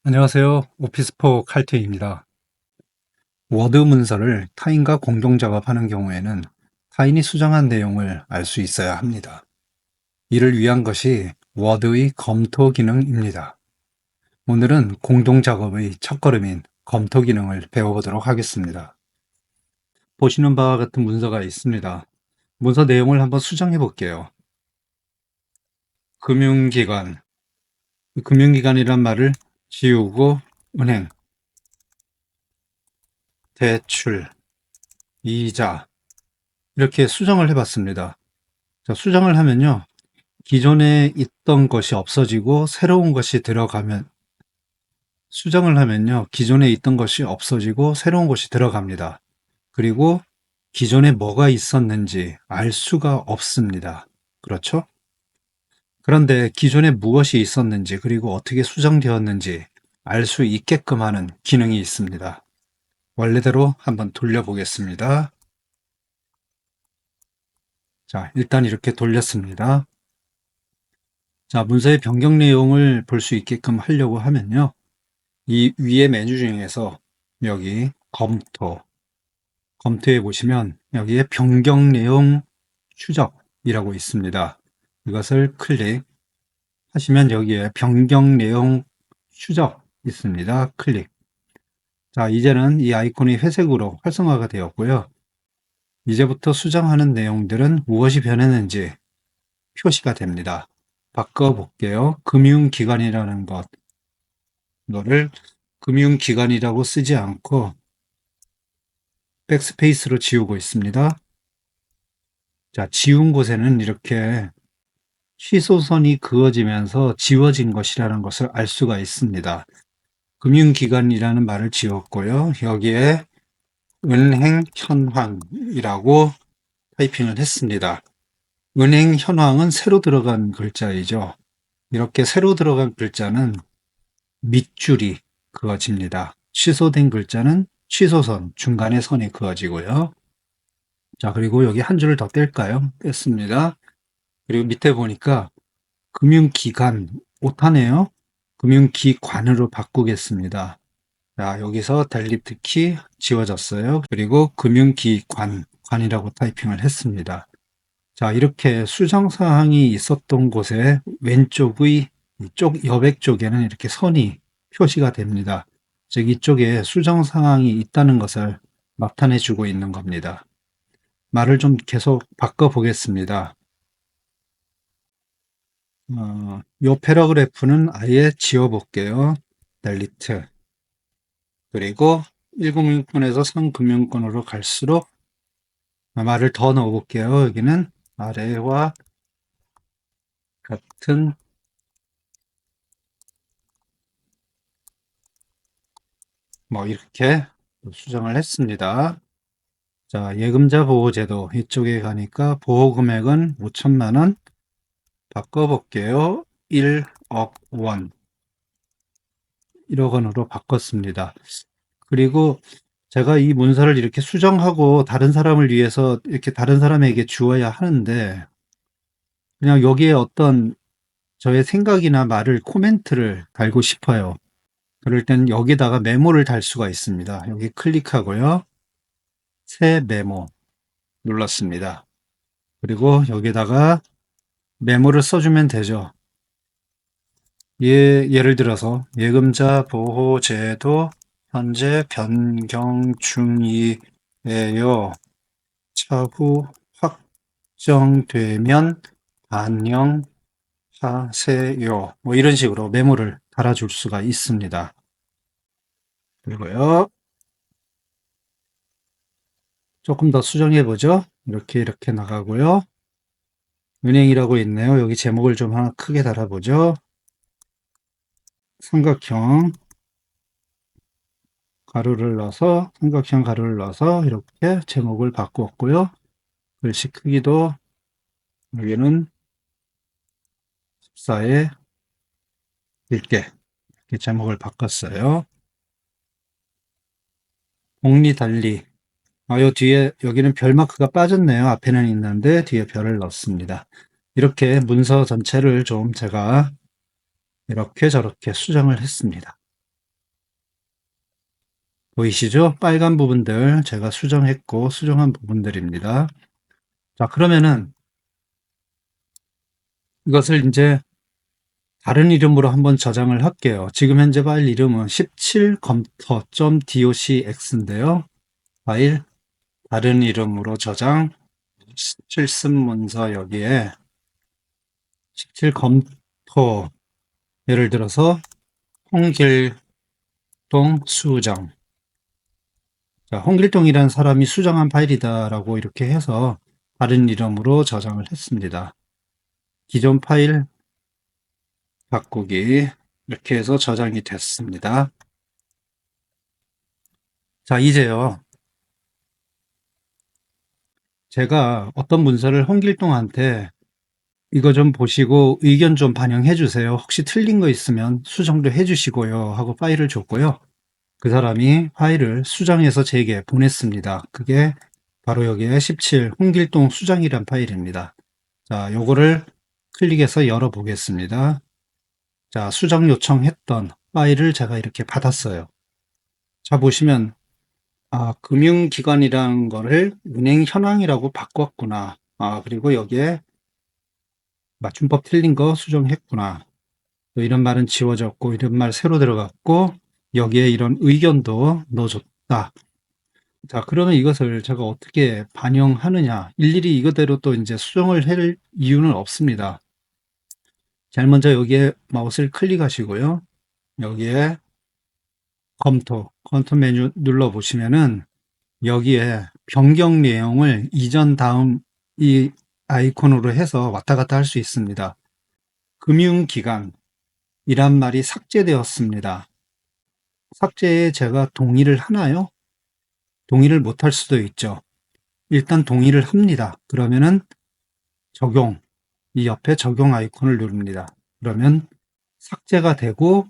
안녕하세요. 오피스포 칼퇴입니다. 워드 문서를 타인과 공동 작업하는 경우에는 타인이 수정한 내용을 알 수 있어야 합니다. 이를 위한 것이 워드의 검토 기능입니다. 오늘은 공동 작업의 첫걸음인 검토 기능을 배워보도록 하겠습니다. 보시는 바와 같은 문서가 있습니다. 문서 내용을 한번 수정해 볼게요. 금융기관, 금융기관이란 말을 지우고 은행, 대출, 이자 이렇게 수정을 해봤습니다. 자, 수정을 하면요. 기존에 있던 것이 없어지고 새로운 것이 들어가면 수정을 하면요. 기존에 있던 것이 없어지고 새로운 것이 들어갑니다. 그리고 기존에 뭐가 있었는지 알 수가 없습니다. 그렇죠? 그런데 기존에 무엇이 있었는지 그리고 어떻게 수정되었는지 알 수 있게끔 하는 기능이 있습니다. 원래대로 한번 돌려보겠습니다. 자, 일단 이렇게 돌렸습니다. 자, 문서의 변경 내용을 볼 수 있게끔 하려고 하면요. 이 위의 메뉴 중에서 여기 검토에 보시면 여기에 변경 내용 추적이라고 있습니다. 이것을 클릭하시면 여기에 변경 내용 추적 있습니다. 클릭. 자, 이제는 이 아이콘이 회색으로 활성화가 되었고요. 이제부터 수정하는 내용들은 무엇이 변했는지 표시가 됩니다. 바꿔볼게요. 금융기관이라는 것. 이거를 금융기관이라고 쓰지 않고 백스페이스로 지우고 있습니다. 자, 지운 곳에는 이렇게 취소선이 그어지면서 지워진 것이라는 것을 알 수가 있습니다. 금융기관이라는 말을 지웠고요. 여기에 은행 현황이라고 타이핑을 했습니다. 은행 현황은 새로 들어간 글자이죠. 이렇게 새로 들어간 글자는 밑줄이 그어집니다. 취소된 글자는 취소선, 중간에 선이 그어지고요. 자, 그리고 여기 한 줄을 더 뗄까요? 뺐습니다. 그리고 밑에 보니까 금융기관, 오타네요. 금융기관으로 바꾸겠습니다. 자, 여기서 델리트 키 지워졌어요. 그리고 관이라고 타이핑을 했습니다. 자, 이렇게 수정사항이 있었던 곳에 왼쪽의 이쪽 여백 쪽에는 이렇게 선이 표시가 됩니다. 즉, 이쪽에 수정사항이 있다는 것을 나타내 주고 있는 겁니다. 말을 좀 계속 바꿔보겠습니다. 요 패러그래프는 아예 지워볼게요. 델리트. 그리고 1금융권에서 3금융권으로 갈수록 말을 더 넣어볼게요. 여기는 아래와 같은 뭐 이렇게 수정을 했습니다. 자, 예금자 보호제도 이쪽에 가니까 보호금액은 5천만 원 바꿔볼게요. 1억 원 1억 원으로 바꿨습니다. 그리고 제가 이 문서를 이렇게 수정하고 다른 사람을 위해서 이렇게 다른 사람에게 주어야 하는데 그냥 여기에 어떤 저의 생각이나 말을 코멘트를 달고 싶어요. 그럴 땐 여기다가 메모를 달 수가 있습니다. 여기 클릭하고요. 새 메모 눌렀습니다. 그리고 여기다가 메모를 써주면 되죠. 예를 들어서 예금자 보호제도 현재 변경 중이에요. 차후 확정되면 반영하세요. 뭐 이런 식으로 메모를 달아줄 수가 있습니다. 그리고요. 조금 더 수정해 보죠. 이렇게 나가고요. 은행이라고 있네요. 여기 제목을 좀 하나 크게 달아보죠. 삼각형 가로를 넣어서 이렇게 제목을 바꾸었고요. 글씨 크기도 여기는 14에 읽게 이렇게 제목을 바꿨어요. 복리 달리 요 뒤에 여기는 별 마크가 빠졌네요. 앞에는 있는데 뒤에 별을 넣습니다. 이렇게 문서 전체를 좀 제가 이렇게 저렇게 수정을 했습니다. 보이시죠? 빨간 부분들 제가 수정했고 수정한 부분들입니다. 자, 그러면은 이것을 이제 다른 이름으로 한번 저장을 할게요. 지금 현재 파일 이름은 17검토.docx인데요. 파일 다른 이름으로 저장, 실습문서 여기에 17검토, 예를 들어서 홍길동 수정. 자, 홍길동이라는 사람이 수정한 파일이다라고 이렇게 해서 다른 이름으로 저장을 했습니다. 기존 파일 바꾸기, 이렇게 해서 저장이 됐습니다. 자, 이제요. 제가 어떤 문서를 홍길동한테 이거 좀 보시고 의견 좀 반영해 주세요. 혹시 틀린 거 있으면 수정도 해 주시고요. 하고 파일을 줬고요. 그 사람이 파일을 수정해서 제게 보냈습니다. 그게 바로 여기에 17 홍길동 수정이란 파일입니다. 자, 요거를 클릭해서 열어 보겠습니다. 자, 수정 요청했던 파일을 제가 이렇게 받았어요. 자, 보시면 금융기관이라는 거를 은행 현황이라고 바꿨구나. 그리고 여기에 맞춤법 틀린 거 수정했구나. 또 이런 말은 지워졌고 이런 말 새로 들어갔고 여기에 이런 의견도 넣어줬다. 자, 그러면 이것을 제가 어떻게 반영하느냐? 일일이 이거대로 또 이제 수정을 할 이유는 없습니다. 제일 먼저 여기에 마우스를 클릭하시고요. 여기에 검토 메뉴 눌러 보시면은 여기에 변경 내용을 이전 다음 이 아이콘으로 해서 왔다 갔다 할 수 있습니다. 금융기관이란 말이 삭제되었습니다. 삭제에 제가 동의를 하나요? 동의를 못할 수도 있죠. 일단 동의를 합니다. 그러면은 적용, 이 옆에 적용 아이콘을 누릅니다. 그러면 삭제가 되고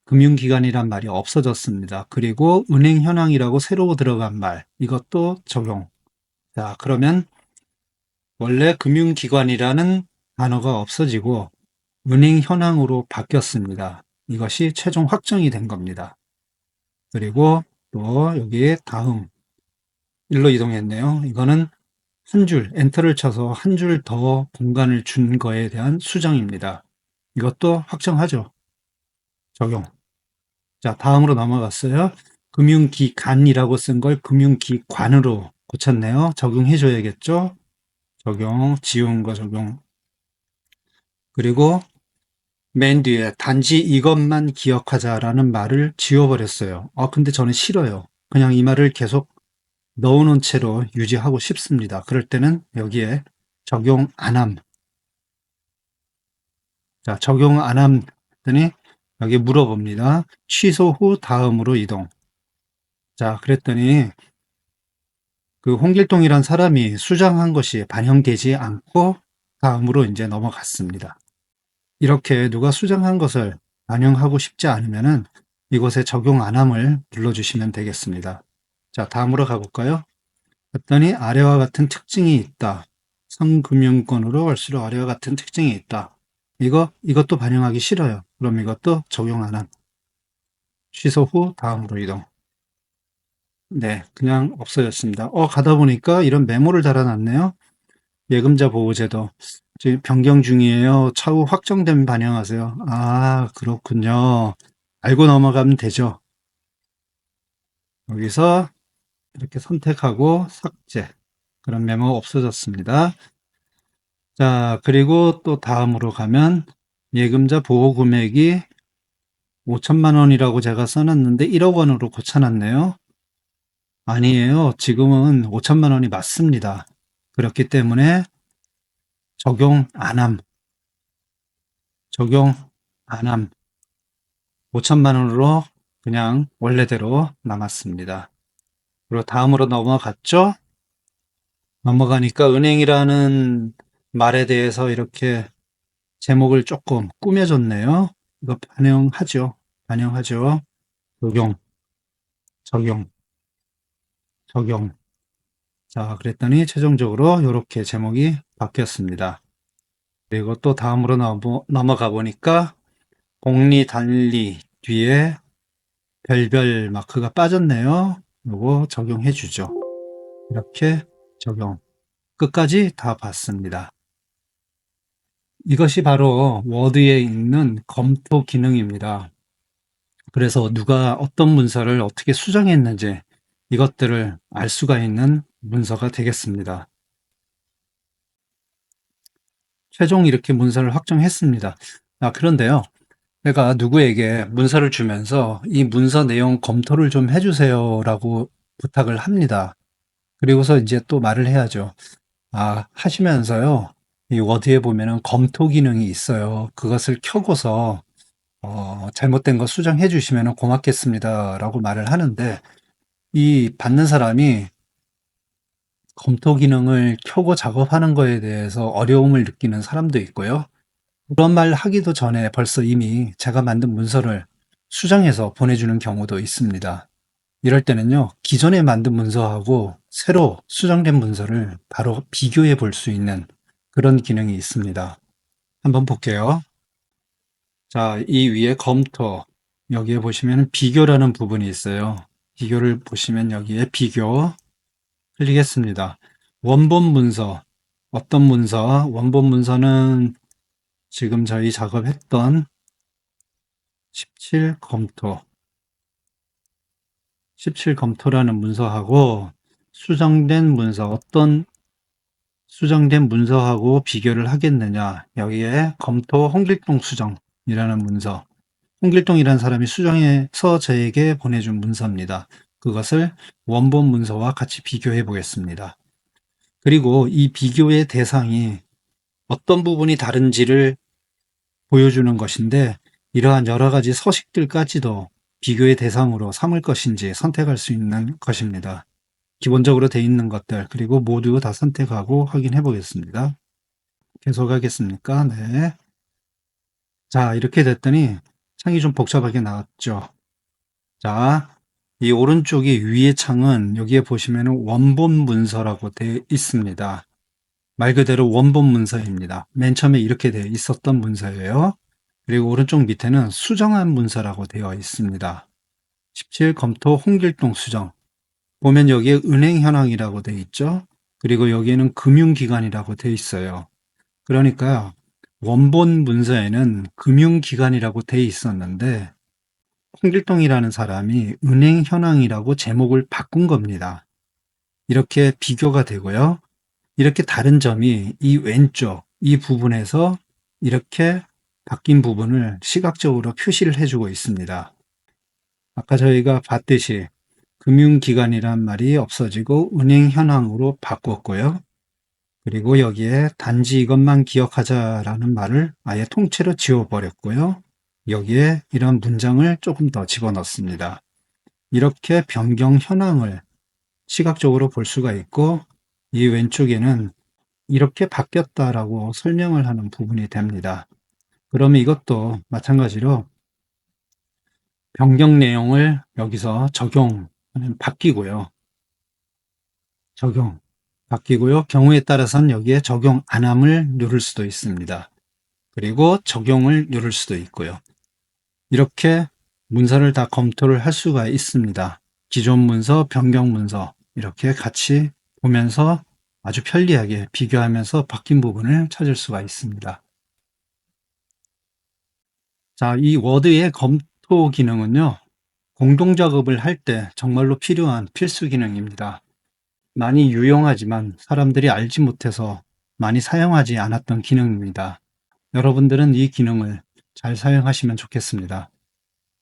금융기관이란 말이 없어졌습니다. 그리고 은행 현황이라고 새로 들어간 말, 이것도 적용. 자, 그러면 원래 금융기관이라는 단어가 없어지고 은행 현황으로 바뀌었습니다. 이것이 최종 확정이 된 겁니다. 그리고 또 여기에 다음 일로 이동했네요. 이거는 한 줄, 엔터를 쳐서 한 줄 더 공간을 준 거에 대한 수정입니다. 이것도 확정하죠. 적용. 자, 다음으로 넘어갔어요. 금융기관이라고 쓴 걸 금융기관으로 고쳤네요. 적용해 줘야겠죠. 적용, 지운 거 적용. 그리고 맨 뒤에 단지 이것만 기억하자라는 말을 지워버렸어요. 근데 저는 싫어요. 그냥 이 말을 계속 넣어놓은 채로 유지하고 싶습니다. 그럴 때는 여기에 적용 안함. 자, 적용 안함 했더니 여기 물어봅니다. 취소 후 다음으로 이동. 자, 그랬더니 그 홍길동이란 사람이 수정한 것이 반영되지 않고 다음으로 이제 넘어갔습니다. 이렇게 누가 수정한 것을 반영하고 싶지 않으면은 이곳에 적용 안함을 눌러주시면 되겠습니다. 자, 다음으로 가볼까요? 했더니 아래와 같은 특징이 있다. 성금융권으로 갈수록 아래와 같은 특징이 있다. 이것도 반영하기 싫어요. 그럼 이것도 적용 안함. 취소 후 다음으로 이동. 네, 그냥 없어졌습니다. 가다 보니까 이런 메모를 달아놨네요. 예금자 보호제도. 지금 변경 중이에요. 차후 확정되면 반영하세요. 그렇군요. 알고 넘어가면 되죠. 여기서 이렇게 선택하고 삭제. 그런 메모가 없어졌습니다. 자, 그리고 또 다음으로 가면 예금자 보호 금액이 5천만 원이라고 제가 써놨는데 1억 원으로 고쳐놨네요. 아니에요. 지금은 5천만 원이 맞습니다. 그렇기 때문에 적용 안함. 적용 안함. 5천만 원으로 그냥 원래대로 남았습니다. 그리고 다음으로 넘어갔죠? 넘어가니까 은행이라는 말에 대해서 이렇게 제목을 조금 꾸며줬네요. 이거 반영하죠. 반영하죠. 적용, 적용, 적용. 자, 그랬더니 최종적으로 이렇게 제목이 바뀌었습니다. 그리고 또 다음으로 넘어가 보니까 복리 단리 뒤에 별별 마크가 빠졌네요. 요거 적용해 주죠. 이렇게 적용. 끝까지 다 봤습니다. 이것이 바로 워드에 있는 검토 기능입니다. 그래서 누가 어떤 문서를 어떻게 수정했는지 이것들을 알 수가 있는 문서가 되겠습니다. 최종 이렇게 문서를 확정했습니다. 그런데요. 내가 누구에게 문서를 주면서 이 문서 내용 검토를 좀 해주세요 라고 부탁을 합니다. 그리고서 이제 또 말을 해야죠. 하시면서요. 이 워드에 보면은 검토 기능이 있어요. 그것을 켜고서 잘못된 거 수정해 주시면 고맙겠습니다 라고 말을 하는데, 이 받는 사람이 검토 기능을 켜고 작업하는 거에 대해서 어려움을 느끼는 사람도 있고요. 그런 말 하기도 전에 벌써 이미 제가 만든 문서를 수정해서 보내주는 경우도 있습니다. 이럴 때는요, 기존에 만든 문서하고 새로 수정된 문서를 바로 비교해 볼 수 있는 그런 기능이 있습니다. 한번 볼게요. 자, 이 위에 검토, 여기에 보시면 비교라는 부분이 있어요. 비교를 보시면 여기에 비교 클릭했습니다. 원본 문서, 어떤 문서? 원본 문서는 지금 저희 작업했던 17 검토, 17 검토라는 문서하고 수정된 문서, 어떤 수정된 문서하고 비교를 하겠느냐. 여기에 검토 홍길동 수정이라는 문서, 홍길동이라는 사람이 수정해서 저에게 보내준 문서입니다. 그것을 원본 문서와 같이 비교해 보겠습니다. 그리고 이 비교의 대상이 어떤 부분이 다른지를 보여주는 것인데, 이러한 여러 가지 서식들까지도 비교의 대상으로 삼을 것인지 선택할 수 있는 것입니다. 기본적으로 돼 있는 것들, 그리고 모두 다 선택하고 확인해 보겠습니다. 계속하겠습니까? 네. 자, 이렇게 됐더니 창이 좀 복잡하게 나왔죠. 자, 이 오른쪽이 위의 창은 여기에 보시면 원본 문서라고 되어 있습니다. 말 그대로 원본 문서입니다. 맨 처음에 이렇게 되어 있었던 문서예요. 그리고 오른쪽 밑에는 수정한 문서라고 되어 있습니다. 17 검토 홍길동 수정. 보면 여기에 은행 현황이라고 되어 있죠. 그리고 여기에는 금융기관이라고 되어 있어요. 그러니까 원본 문서에는 금융기관이라고 되어 있었는데, 홍길동이라는 사람이 은행 현황이라고 제목을 바꾼 겁니다. 이렇게 비교가 되고요. 이렇게 다른 점이 이 왼쪽 이 부분에서 이렇게 바뀐 부분을 시각적으로 표시를 해주고 있습니다. 아까 저희가 봤듯이 금융기관이란 말이 없어지고 은행 현황으로 바꿨고요. 그리고 여기에 단지 이것만 기억하자라는 말을 아예 통째로 지워버렸고요. 여기에 이런 문장을 조금 더 집어넣습니다. 이렇게 변경 현황을 시각적으로 볼 수가 있고, 이 왼쪽에는 이렇게 바뀌었다라고 설명을 하는 부분이 됩니다. 그러면 이것도 마찬가지로 변경 내용을 여기서 바뀌고요. 바뀌고요. 경우에 따라서는 여기에 적용 안함을 누를 수도 있습니다. 그리고 적용을 누를 수도 있고요. 이렇게 문서를 다 검토를 할 수가 있습니다. 기존 문서, 변경 문서 이렇게 같이 보면서 아주 편리하게 비교하면서 바뀐 부분을 찾을 수가 있습니다. 자, 이 워드의 검토 기능은요, 공동작업을 할 때 정말로 필요한 필수 기능입니다. 많이 유용하지만 사람들이 알지 못해서 많이 사용하지 않았던 기능입니다. 여러분들은 이 기능을 잘 사용하시면 좋겠습니다.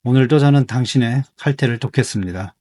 오늘도 저는 당신의 칼퇴를 돕겠습니다.